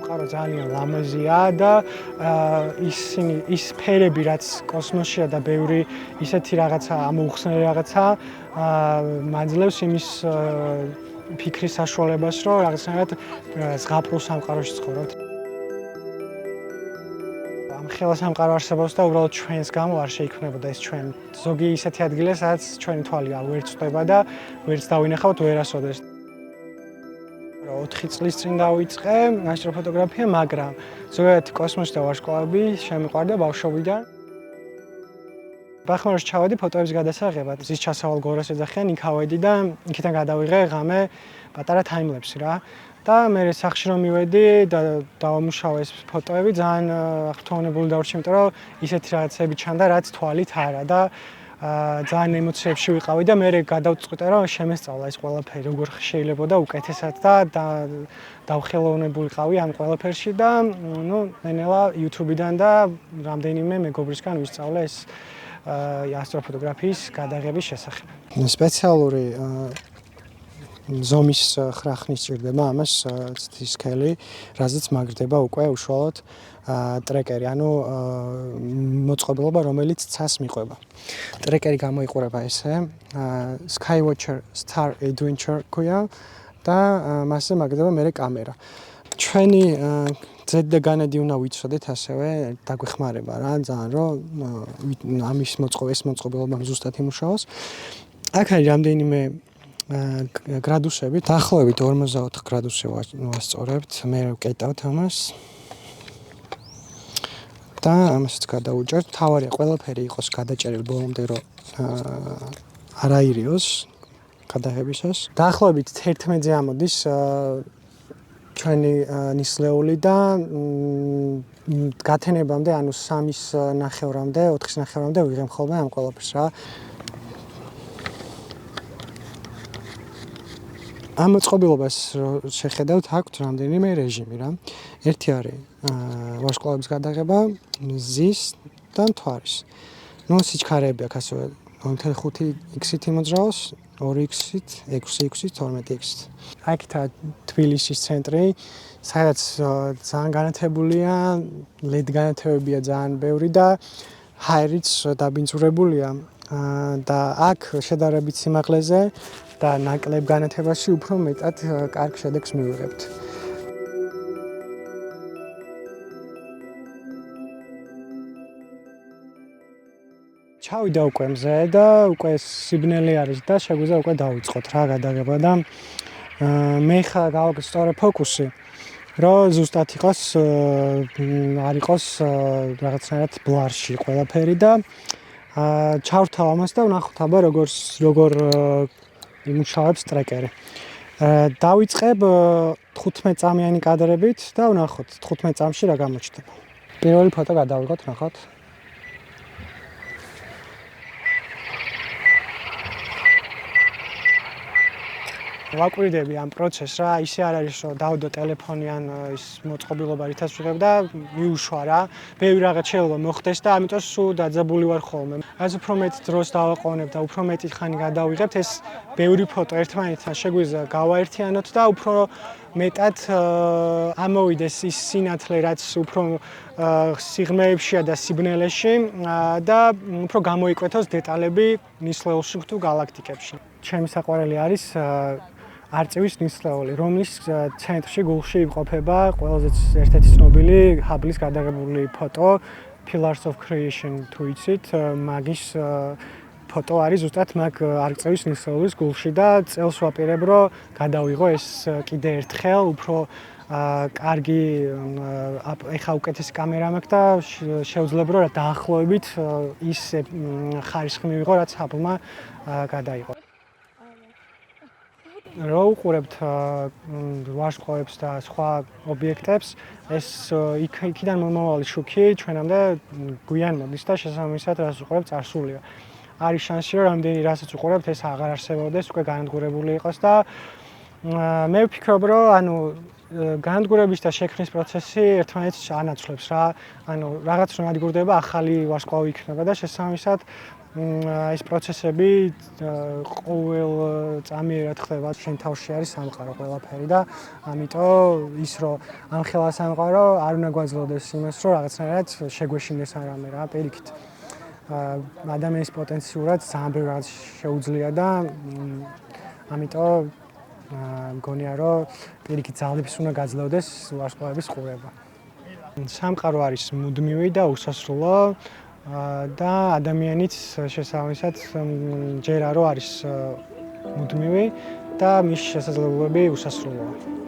სამყარო ძალიან ლამაზია და ის სფერები, რაც კოსმოსშია და ბევრი ისეთი რაღაცა, ამოუხსნელი რაღაცა მაძლევს იმის ფიქრის საშუალებას, რომ რაღაცნაირად ზღაპრულ სამყაროში ცხოვრობთ. ამ ხელა სამყარო არსებობს და უბრალოდ ჩვენს გამო არ შეიქმნებოდა ეს ჩვენ. ზოგი ისეთი ადგილია, სადაც ჩვენი თვალი ვერც ხდება და ვერც დავინახავთ ვერასოდეს. 4 წლის წინ დავიწყე ასტროფოტოგრაფია, მაგრამ ზოგადად კოსმოსი და ვარსკვლავები შემიყვარდა ბავშვობიდან. ბახმაროში ჩავედი ფოტოების გადასაღებად. მზის ჩასავალ გორას ეძახიან, იქ ავედი და იქიდან გადავიღე ღამე პატარა ტაიმლეფსი რა. და მე სახში რომ მივედი და დავამუშავე ეს ფოტოები, ძალიან აღფრთოვანებული დავრჩი, იმიტომ რომ ისეთი რაღაცები ჩანდა, რაც თვალით არა და ძალიან ემოციებში ვიყავი და მე გადავწყვიტე რომ შემესწავლა ეს ყველაფერი როგორ შეიძლებოდა უკეთესად და დავხელოვნებულიყავი ამ ყველაფერში და ნუ ნელა YouTube-დან და რამდენიმე მეგობრისგან ვისწავლე ეს ასტროფოტოგრაფიის გადაღების შესახებ. სპეციალური ზომის ხრახნის ჭირდება ამას ცდის სქელი, რაზეც მაგრდება უკვე უშუალოდ ტრეკერი, ანუ მოწყობილობა, რომელიც ცას მიყვება. ტრეკერი გამოიყურება ესე, Skywatcher Star Adventure ქვია და მასზე მაგრდება მერე კამერა. ჩვენი ზედა განედი უნდა ვიცოდეთ ასევე დაგვეხმარება რა, ძალიან რომ ამის მოწყობილობა ზუსტად იმუშაოს. აქ არის რამდენიმე გრადუსები, დაახლოებით 44 გრადუსი ვასწორებთ, მე ვკეტავთ ამას. და ამასაც გადავუჭერთ. თავარია ყველაფერი იყოს გადაჭერილი ბოლომდე, რომ არ აირიოს გადაღებისას. დაახლოებით 11-ზე ამოდის ჩვენი ნისლეული და გათენებამდე, ანუ 3-ის ნახევრამდე, 4-ის ნახევრამდე ვიღებ ხოლმე ამ ყველაფერს რა. ამ მოწყობილობას შეხედავთ, აქვს რამდენიმე რეჟიმი რა. ერთი არის ვარსკვლავების გადაღება, მზის და მთვარის. ნუ სიჩქარეები აქვს ასევე 0.5x-ით იმოძრაოს, 2x-ით, 6x-ით, 12x-ით. აქეთა თბილისის ცენტრი, სადაც ძალიან განათებულია, LED განათებებია ძალიან ბევრი და ჰაერიც დაბინძურებულია და აქ შედარებით სიმაღლეზე და ნაკლებ განათებაში უფრო მეტად კარგ შედეგს მივიღებთ. ჩავიდა უკვე მზე და უკვე სიბნელი არის და შეგვიძლია უკვე დავიწყოთ რა გადაღება და მე ხა გავაკეთე ფოკუსი, რომ ზუსტად იყოს არ იყოს რაღაცნაირად ბლარში ყველაფერი და ჩავრთავ ამას და ვნახოთ აბა როგორ იმუშავებს ტრეკერი. დავიწყებ 15 წამიანი კადრებით და ვნახოთ 15 წამში რა გამოჩნდება. პირველი ფოტო გადავიღოთ, ნახოთ. ვაკვირდები ამ პროცესს რა, ისე არ არის რომ დავდო ტელეფონი ან ის მოწყობილობა რითაც ვიღებ და მიუშვა რა. ბევრი რაღაც შეიძლება მოხდეს და ამიტომ სულ დაძაბული ვარ ხოლმე. რაც უფრო მეტ დროს დავაყოვნებ და უფრო მეტი ხანი გადავიღებთ, ეს ბევრი ფოტო ერთმანეთთან შეგვიძლია გავაერთიანოთ და უფრო მეტად ამოვიდეს ის სინათლე, რაც უფრო სიღრმეებშია და სიბნელეში და უფრო გამოიკვეთოს დეტალები ნისლეულში თუ galaktikებში. ჩემი საყვარელი არის არწივის ნისლეული, რომლის ცენტრში გულში იმყოფება ყველაზე ერთ-ერთი ცნობილი ჰაბლის გადაღებული ფოტო Pillars of Creation თუ იცით, მაგის ფოტო არის ზუსტად მაგ არწივის ნისლეულის გულში და წელს ვაპირებ რომ გადავიღო ეს კიდე ერთხელ, უფრო კარგი ეხა უკეთესი კამერა მაქვს და შევძლებ რომ დაახლოებით ის ხარისხი მივიღო, რაც ჰაბლმა გადაიღო. რო უყურებთ ვარსკვლავებს და სხვა ობიექტებს, ეს იქიდან მომავალი შუქი ჩვენამდე გვიან მოდის და შესაბამისად რაც უყურებთ წარსულია. არის შანსი რომ რამდენი რასაც უყურებთ ეს აღარ არსებობდეს, უკვე განადგურებული იყოს და მე ვფიქრობ რომ ანუ განადგურების და შექმნის პროცესი ერთმანეთს ანაცვლებს რა. ანუ რაღაც რომ განადგურდება, ახალი ვარსკვლავი იქნება და შესაბამისად ეს პროცესები ყოველ წამიერად ხდება. შენ თავში არის სამყარო ყველაფერი და ამიტომ ის რომ ამხელა სამყარო არ უნდა გვაძლოდეს იმას რომ რაღაცნაირად შეგვეშინდეს არამე რა, პირიქით. ადამიანის პოტენციურად ძალიან ბევრი რაღაც შეუძლია და ამიტომ მგონია რომ პირიქით ძალებს უნდა გაძლევდეს ვარსკვლავების ყურება. სამყარო არის მუდმივი და უსასრულო და ადამიანიც შესაბამისად ჯერა რომ არის მუდმივი და მის შესაძლებლობები უსასრულოა.